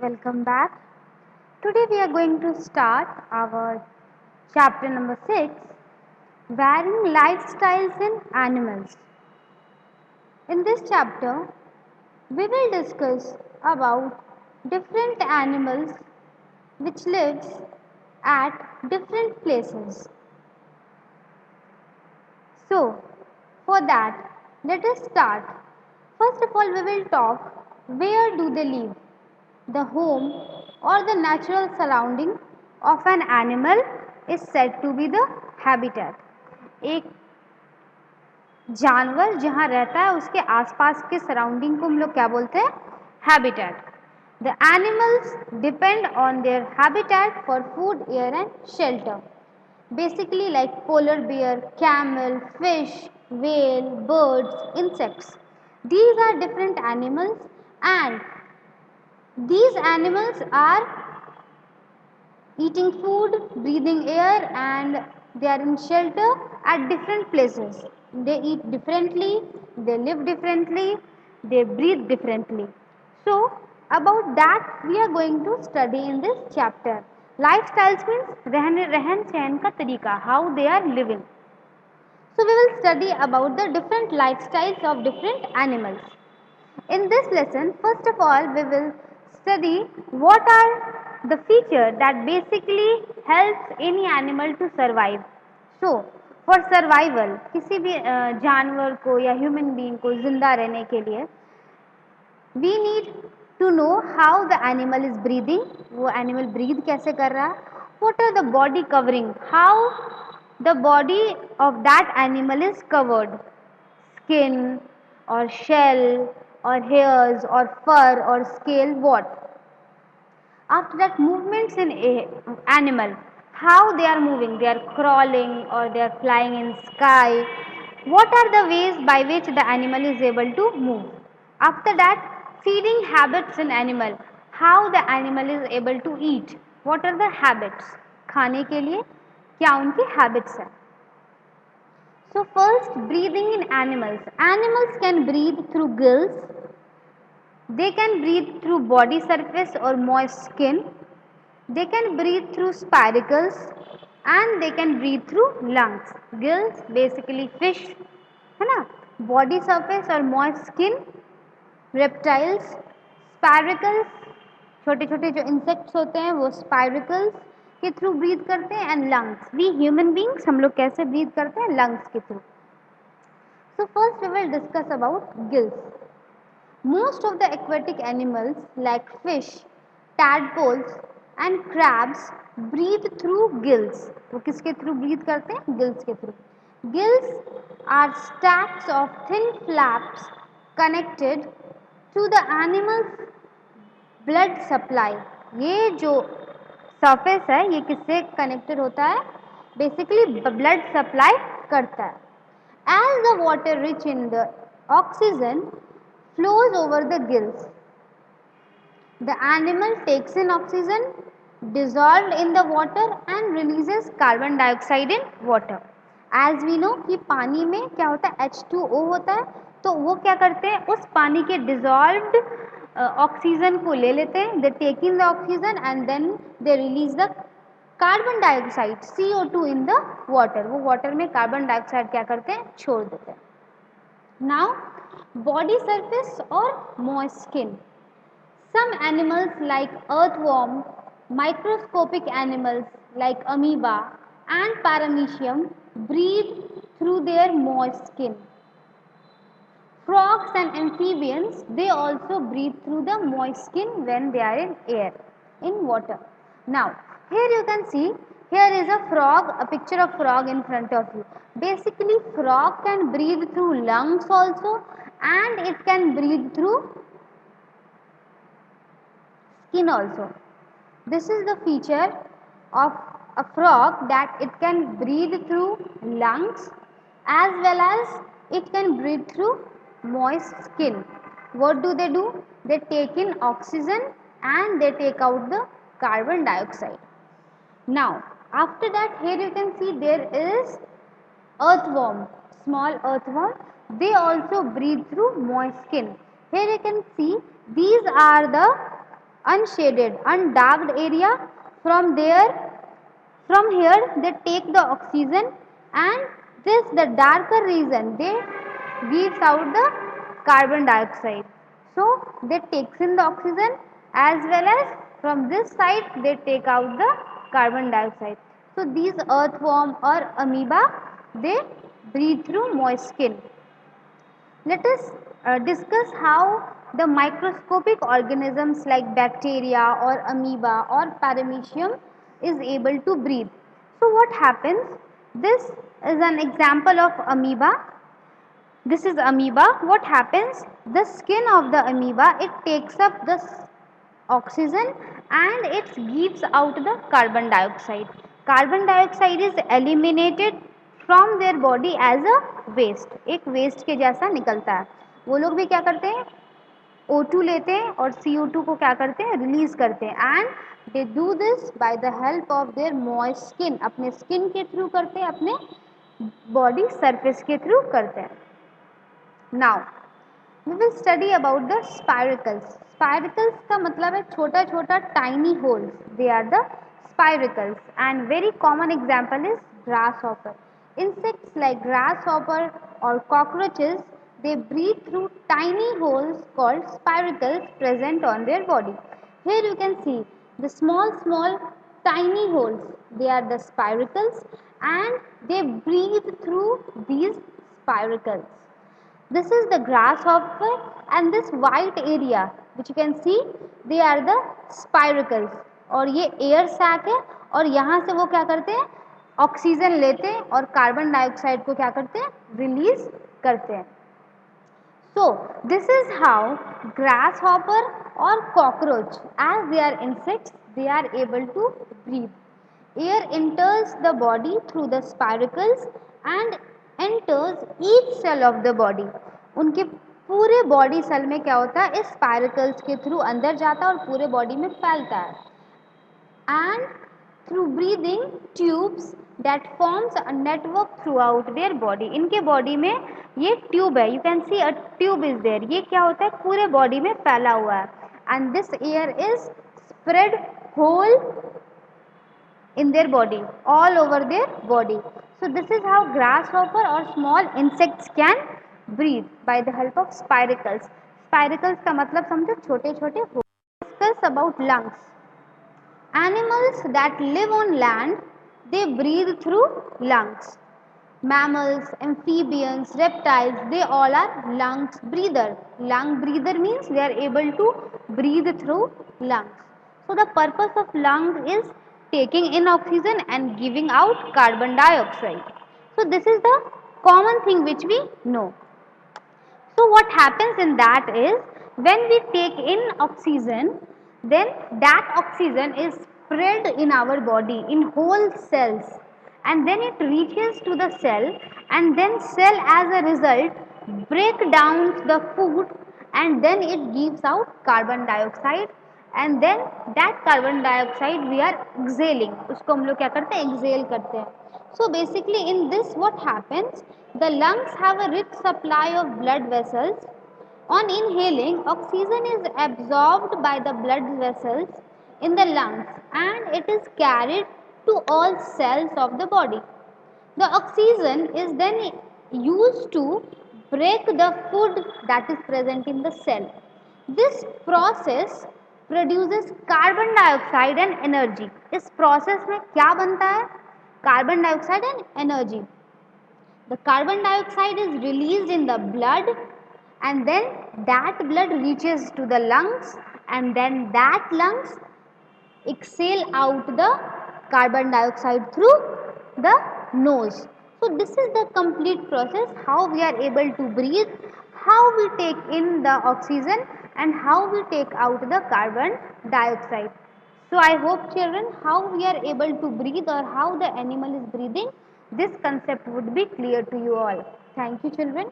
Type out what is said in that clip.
welcome back. Today we are going to start our chapter number 6, Varying Lifestyles in Animals. In this chapter, we will discuss about different animals which lives at different places. So, for that, let us start. First of all, we will talk where do they live. The home or the natural surrounding of an animal is said to be the habitat. एक जानवर जहाँ रहता है उसके आसपास के surrounding को हम लोग क्या बोलते हैं? Habitat. The animals depend on their habitat for food, air and shelter. Basically like polar bear, camel, fish, whale, birds, insects. These are different animals and these animals are eating food, breathing air and they are in shelter at different places. They eat differently, they live differently, they breathe differently. So, about that we are going to study in this chapter. Lifestyles means रहन सहन का तरीका, how they are living. So, we will study about the different lifestyles of different animals. In this lesson, first of all, we will study what are the features that basically helps any animal to survive. So, for survival, किसी भी जानवर को या human being को जिंदा रहने के लिए we need to know how the animal is breathing, वो animal breathe कैसे कर रहा है, what are the body covering, how the body of that animal is covered, skin or shell or hairs or fur or scale, what. After that, movements in animal, how they are moving, they are crawling or they are flying in sky, what are the ways by which the animal is able to move. After that, feeding habits in animal, how the animal is able to eat, what are the habits, खाने के लिए क्या उनकी habits है. So first, breathing in animals. Animals can breathe through gills. They can breathe through body surface or moist skin. They can breathe through spiracles and they can breathe through lungs. Gills basically fish, है ना? Body surface or moist skin, reptiles, spiracles, छोटे छोटे जो insects होते हैं वो spiracles के through breathe करते हैं and lungs. We human beings हम लोग कैसे ब्रीथ करते हैं? लंग्स के through. So first we will discuss about gills. Most of the aquatic animals like fish, tadpoles and crabs breathe through gills. वो किसके थ्रू ब्रीथ करते हैं? गिल्स के through. Gills are stacks of thin flaps connected to the animal's blood supply. ये जो surface है ये किससे connected होता है? Basically blood supply करता है. As the water rich in the oxygen flows over the gills, the animal takes in oxygen dissolved in the water and releases carbon dioxide in water. As we know कि पानी में क्या होता है? H2O होता है. तो वो क्या करते हैं? उस पानी के dissolved ऑक्सीजन को ले लेते हैं. They take in the oxygen and then they release the carbon dioxide CO2 in the water. वो वाटर में कार्बन डाइऑक्साइड क्या करते हैं? छोड़ देते हैं. नाउ बॉडी सरफेस और moist skin. Some animals like earthworm, microscopic animals like amoeba and paramecium breathe through their moist skin. Frogs and amphibians, they also breathe through the moist skin when they are in air, in water. Now, here you can see, here is a frog, a picture of frog in front of you. Basically, frog can breathe through lungs also and it can breathe through skin also. This is the feature of a frog that it can breathe through lungs as well as it can breathe through moist skin. What do? They take in oxygen and they take out the carbon dioxide. Now, after that, here you can see there is earthworm, small earthworm. They also breathe through moist skin. Here you can see these are the unshaded, undarked area. From there, from here they take the oxygen, and this the darker region they gives out the carbon dioxide. So they takes in the oxygen, as well as from this side they take out the carbon dioxide. So these earthworm or amoeba, they breathe through moist skin. Let us discuss how the microscopic organisms like bacteria or amoeba or paramecium is able to breathe. So what happens? This is an example of amoeba. This is amoeba. What happens? The skin of the amoeba, it takes up the oxygen and it gives out the carbon dioxide. Carbon dioxide is eliminated from their body as a waste, एक waste के जैसा निकलता है. वो लोग भी क्या करते हैं, O2 लेते हैं और CO2 को क्या करते हैं, रिलीज करते हैं. And they do this by the help of their moist skin, अपने स्किन के थ्रू करते हैं, अपने बॉडी सरफेस के थ्रू करते हैं. Now we will study about the spiracles. Spiracles का मतलब है छोटा छोटा tiny holes, they are the spiracles. And very common example is grasshopper. Insects like grasshopper or cockroaches, they breathe through tiny holes called spiracles present on their body. Here you can see the small tiny holes, they are the spiracles, and they breathe through these spiracles. This is the grasshopper, and this white area which you can see, they are the spiracles. और ये air sac है, और यहाँ से वो क्या करते हैं, ऑक्सीजन लेते हैं और कार्बन डाइऑक्साइड को क्या करते हैं, रिलीज करते हैं. So this is how grasshopper और cockroach, as they are insects, they are able to breathe. Air enters the body through the spiracles and enters each cell of the body. उनके पूरे body cell में क्या होता है, इस spiracles के through अंदर जाता है और पूरे बॉडी में फैलता है. And through breathing tubes that forms a network throughout their body. इनके बॉडी में ये ट्यूब है, you can see a tube is there. ये क्या होता है, पूरे बॉडी में फैला हुआ है. And this air is spread whole in their body, all over their body. So this is how grasshopper or small insects can breathe by the help of spiracles. Spiracles का मतलब समझो छोटे छोटे. Discuss about lungs. Animals that live on land, they breathe through lungs. Mammals, amphibians, reptiles, they all are lungs breather. Lung breather means they are able to breathe through lungs. So the purpose of lung is taking in oxygen and giving out carbon dioxide. So this is the common thing which we know. So what happens in that is, when we take in oxygen, then that oxygen is spread in our body in whole cells, and then it reaches to the cell, and then cell as a result break down the food, and then it gives out carbon dioxide, and then that carbon dioxide we are exhaling. उसको हम लोग क्या करते हैं, exhale करते हैं. So basically in this what happens, the lungs have a rich supply of blood vessels. On inhaling, oxygen is absorbed by the blood vessels in the lungs, and it is carried to all cells of the body. The oxygen is then used to break the food that is present in the cell. This process produces carbon dioxide and energy. इस process में क्या बनता है, carbon dioxide and energy. The carbon dioxide is released in the blood, and then that blood reaches to the lungs, and then that lungs exhale out the carbon dioxide through the nose. So this is the complete process, how we are able to breathe, how we take in the oxygen, and how we take out the carbon dioxide. So I hope children, how we are able to breathe or how the animal is breathing, this concept would be clear to you all. Thank you children.